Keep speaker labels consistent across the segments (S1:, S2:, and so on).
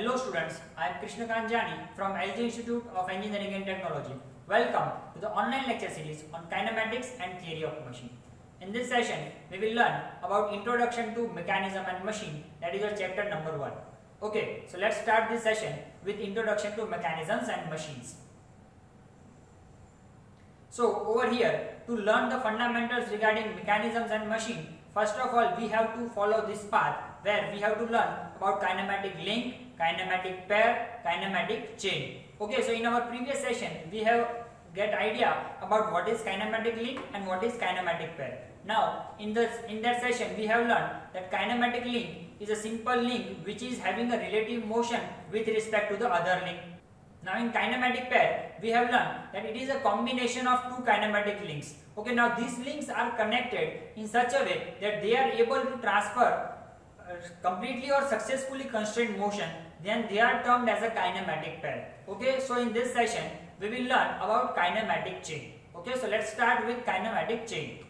S1: Hello students, I am Krishna Kanjani from LG Institute of Engineering and Technology. Welcome to the online lecture series on kinematics and theory of machine. In this session, we will learn about introduction to mechanism and machine, that is your chapter number 1. Okay, so let's start this session with introduction to mechanisms and machines. So over here, to learn the fundamentals regarding mechanisms and machine, first of all we have to follow this path where we have to learn about kinematic link, kinematic pair, kinematic chain. Okay, so in our previous session we have get idea about what is kinematic link and what is kinematic pair. Now in that session we have learned that kinematic link is a simple link which is having a relative motion with respect to the other link. Now in kinematic pair we have learned that it is a combination of two kinematic links. Okay, now these links are connected in such a way that they are able to transfer completely or successfully constrained motion, then they are termed as a kinematic pair. Okay, so in this session we will learn about kinematic chain. Okay, so let's start with kinematic chain.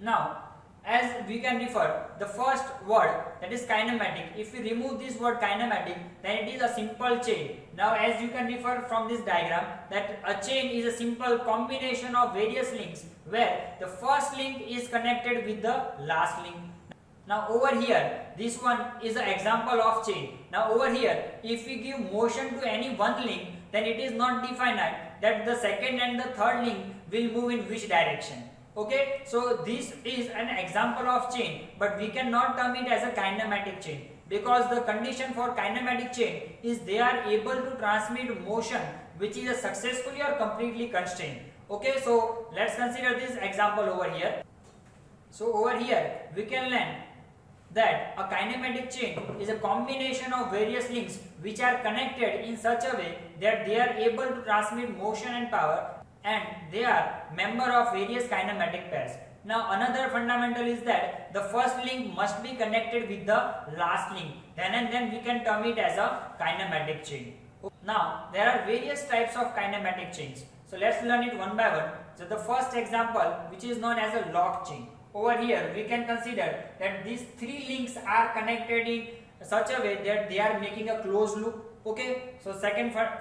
S1: Now as we can refer the first word, that is kinematic. If we remove this word kinematic, then it is a simple chain. Now as you can refer from this diagram that a chain is a simple combination of various links where the first link is connected with the last link. Now over here this one is an example of chain. Now over here if we give motion to any one link, then it is not defined that the second and the third link will move in which direction. Okay, so this is an example of chain, but we cannot term it as a kinematic chain because the condition for kinematic chain is they are able to transmit motion which is successfully or completely constrained. Okay, so let's consider this example over here. So over here we can learn that a kinematic chain is a combination of various links which are connected in such a way that they are able to transmit motion and power, and they are member of various kinematic pairs. Now another fundamental is that the first link must be connected with the last link, then we can term it as a kinematic chain. Now there are various types of kinematic chains, so let's learn it one by one. So the first example, which is known as a lock chain. Over here we can consider that these three links are connected in such a way that they are making a closed loop. Okay, so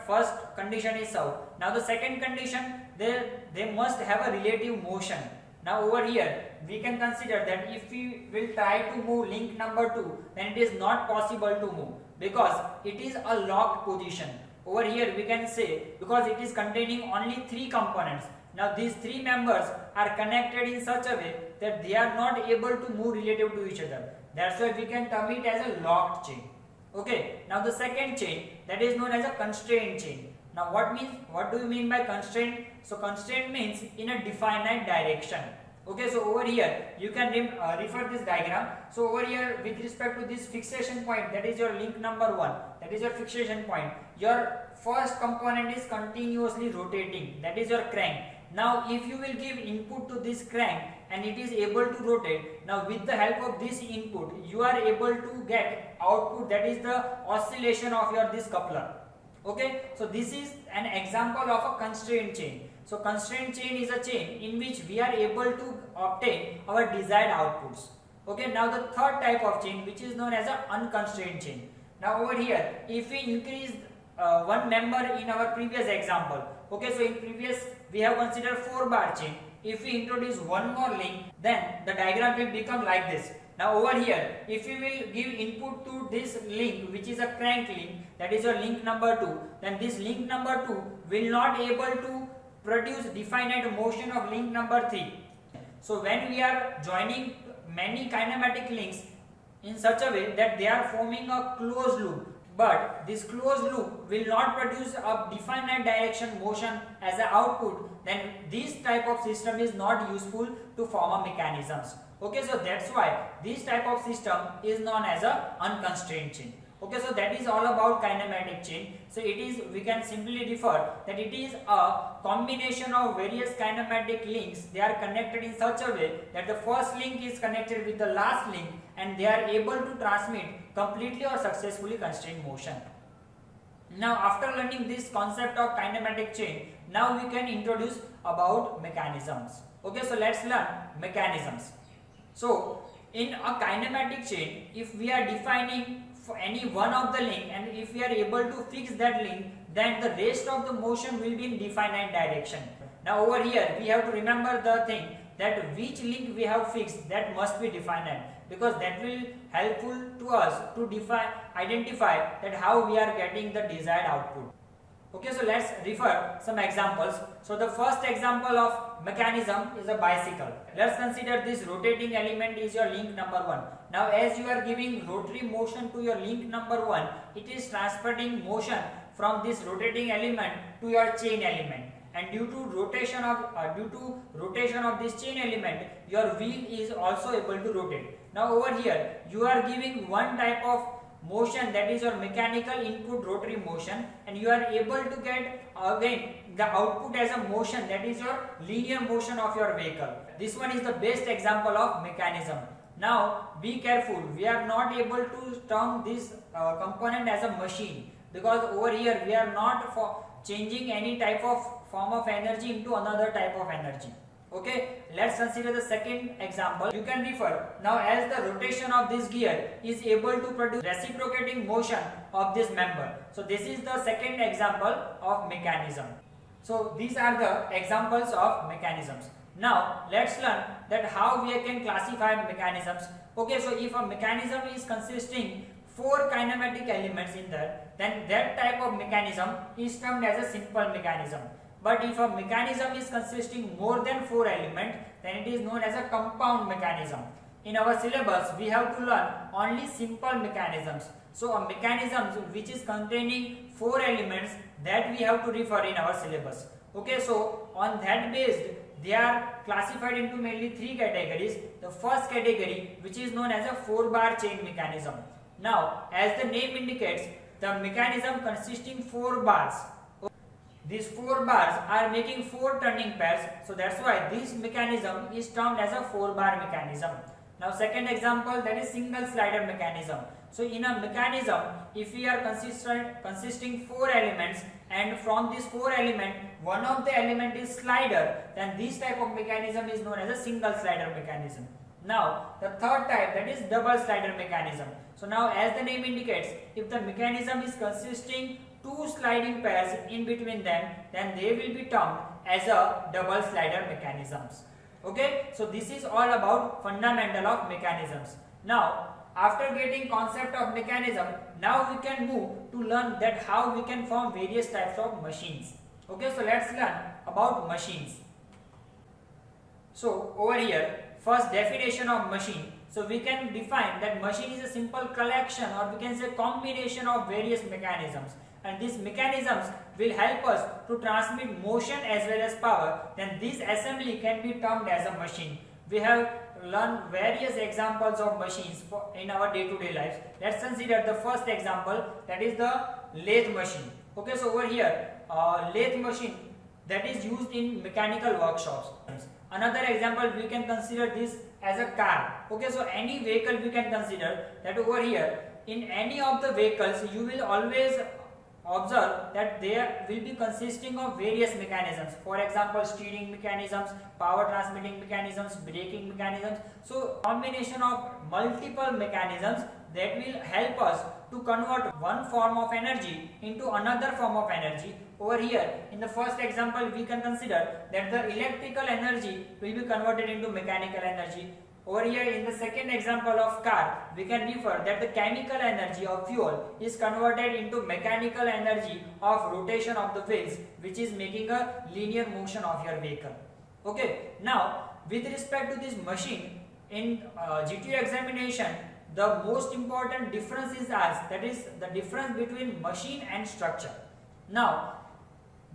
S1: first condition is so. Now the second condition, they must have a relative motion. Now over here we can consider that if we will try to move link number 2, then it is not possible to move because it is a locked position. Over here we can say because it is containing only 3 components. Now these 3 members are connected in such a way that they are not able to move relative to each other. That's why we can term it as a locked chain. Okay, now the second chain, that is known as a constraint chain. Now what do you mean by constraint? So constraint means in a definite direction. Okay, so over here you can refer this diagram. So over here with respect to this fixation point, that is your link number 1, that is your fixation point. Your first component is continuously rotating, that is your crank. Now if you will give input to this crank and it is able to rotate, now with the help of this input you are able to get output, that is the oscillation of your this coupler. Okay, so this is an example of a constraint chain. So constraint chain is a chain in which we are able to obtain our desired outputs. Okay, now the third type of chain, which is known as an unconstrained chain. Now over here if we increase one member in our previous example, okay, so in previous we have considered 4-bar chain. If we introduce one more link, then the diagram will become like this. Now over here if we will give input to this link, which is a crank link, that is your link number 2, then this link number 2 will not able to produce definite motion of link number 3. So when we are joining many kinematic links in such a way that they are forming a closed loop, but this closed loop will not produce a definite direction motion as an output, then this type of system is not useful to form a mechanisms. Okay, so that's why this type of system is known as a unconstrained chain. Okay, so that is all about kinematic chain. So it is, we can simply refer that it is a combination of various kinematic links. They are connected in such a way that the first link is connected with the last link and they are able to transmit completely or successfully constrained motion. Now after learning this concept of kinematic chain, now we can introduce about mechanisms. Okay, so let's learn mechanisms. So in a kinematic chain, if we are defining any one of the link, and if we are able to fix that link, then the rest of the motion will be in definite direction. Now over here we have to remember the thing that which link we have fixed, that must be definite, because that will helpful to us to identify that how we are getting the desired output. Okay, so let's refer some examples. So the first example of mechanism is a bicycle. Let's consider this rotating element is your link number 1. Now as you are giving rotary motion to your link number 1, it is transferring motion from this rotating element to your chain element, and due to rotation of this chain element, your wheel is also able to rotate. Now over here you are giving one type of motion, that is your mechanical input rotary motion, and you are able to get again the output as a motion, that is your linear motion of your vehicle. This one is the best example of mechanism. Now be careful, we are not able to term this component as a machine, because over here we are not changing any type of form of energy into another type of energy. Okay, let's consider the second example. You can refer, now as the rotation of this gear is able to produce reciprocating motion of this member. So this is the second example of mechanism. So these are the examples of mechanisms. Now let's learn that how we can classify mechanisms. Okay, so if a mechanism is consisting 4 kinematic elements in that, then that type of mechanism is termed as a simple mechanism. But if a mechanism is consisting more than 4 elements, then it is known as a compound mechanism. In our syllabus, we have to learn only simple mechanisms. So a mechanism which is containing 4 elements, that we have to refer in our syllabus. Okay, so on that based, they are classified into mainly 3 categories. The first category, which is known as a 4-bar chain mechanism. Now, as the name indicates, the mechanism consisting 4 bars. These 4 bars are making 4 turning pairs, so that's why this mechanism is termed as a 4-bar mechanism. Now second example, that is single slider mechanism. So in a mechanism, if we are consisting 4 elements, and from this 4 element, one of the element is slider, then this type of mechanism is known as a single slider mechanism. Now the third type, that is double slider mechanism. So now as the name indicates, if the mechanism is consisting 2 sliding pairs in between them, then they will be termed as a double slider mechanisms. Okay, so this is all about fundamental of mechanisms. Now after getting concept of mechanism, now we can move to learn that how we can form various types of machines. Okay, so let's learn about machines. So over here, first definition of machine. So we can define that machine is a simple collection, or we can say combination of various mechanisms, and these mechanisms will help us to transmit motion as well as power. Then this assembly can be termed as a machine. We have learned various examples of machines in our day-to-day lives. Let's consider the first example, that is the lathe machine. Okay, so over here, lathe machine that is used in mechanical workshops. Another example, we can consider this as a car. Okay, so any vehicle we can consider that over here, in any of the vehicles you will always observe that they will be consisting of various mechanisms. For example, steering mechanisms, power transmitting mechanisms, braking mechanisms. So combination of multiple mechanisms that will help us to convert one form of energy into another form of energy. Over here in the first example, we can consider that the electrical energy will be converted into mechanical energy. Over here in the second example of car, we can refer that the chemical energy of fuel is converted into mechanical energy of rotation of the wheels, which is making a linear motion of your vehicle. Okay, now with respect to this machine, in GTU examination, the most important difference is asked, that is the difference between machine and structure. Now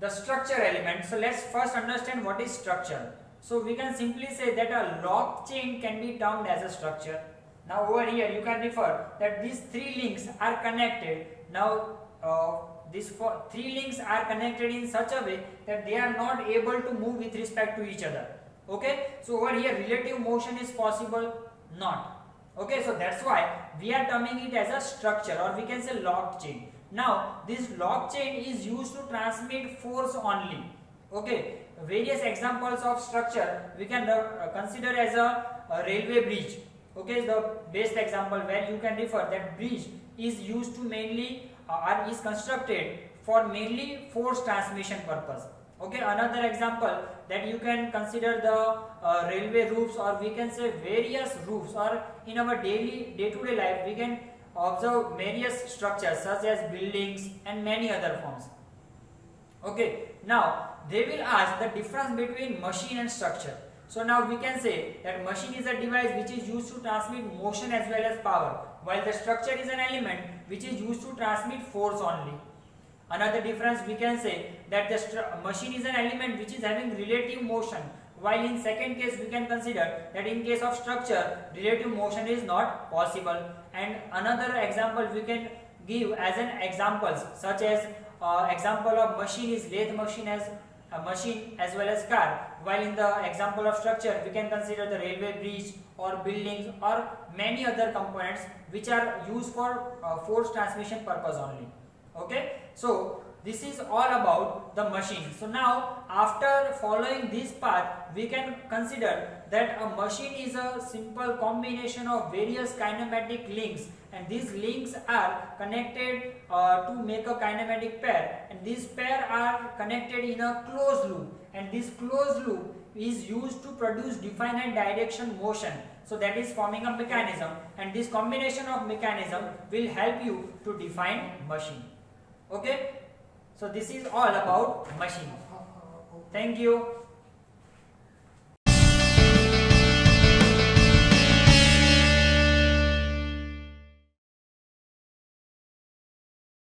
S1: the structure element, so let's first understand what is structure. So we can simply say that a lock chain can be termed as a structure. Now over here you can refer that these 3 links are connected. Now these 3 links are connected in such a way that they are not able to move with respect to each other. Okay, so over here relative motion is possible? Not. Okay, so that's why we are terming it as a structure, or we can say lock chain. Now this lock chain is used to transmit force only. Okay, various examples of structure we can consider as a railway bridge. Okay, is the best example where you can refer that bridge is used to mainly or is constructed for mainly force transmission purpose. Okay, another example that you can consider the railway roofs, or we can say various roofs, or in our day-to-day life we can observe various structures such as buildings and many other forms. Okay, now they will ask the difference between machine and structure. So now we can say that machine is a device which is used to transmit motion as well as power, while the structure is an element which is used to transmit force only. Another difference we can say that the machine is an element which is having relative motion, while in second case we can consider that in case of structure relative motion is not possible. And another example we can give as an examples such as example of machine is lathe machine as a machine as well as car, while in the example of structure we can consider the railway bridge or buildings or many other components which are used for force transmission purpose only. Okay, so this is all about the machine. So now after following this path we can consider that a machine is a simple combination of various kinematic links, and these links are connected to make a kinematic pair, and these pair are connected in a closed loop, and this closed loop is used to produce definite direction motion. So that is forming a mechanism, and this combination of mechanism will help you to define machine. Okay, so this is all about machine. Thank you.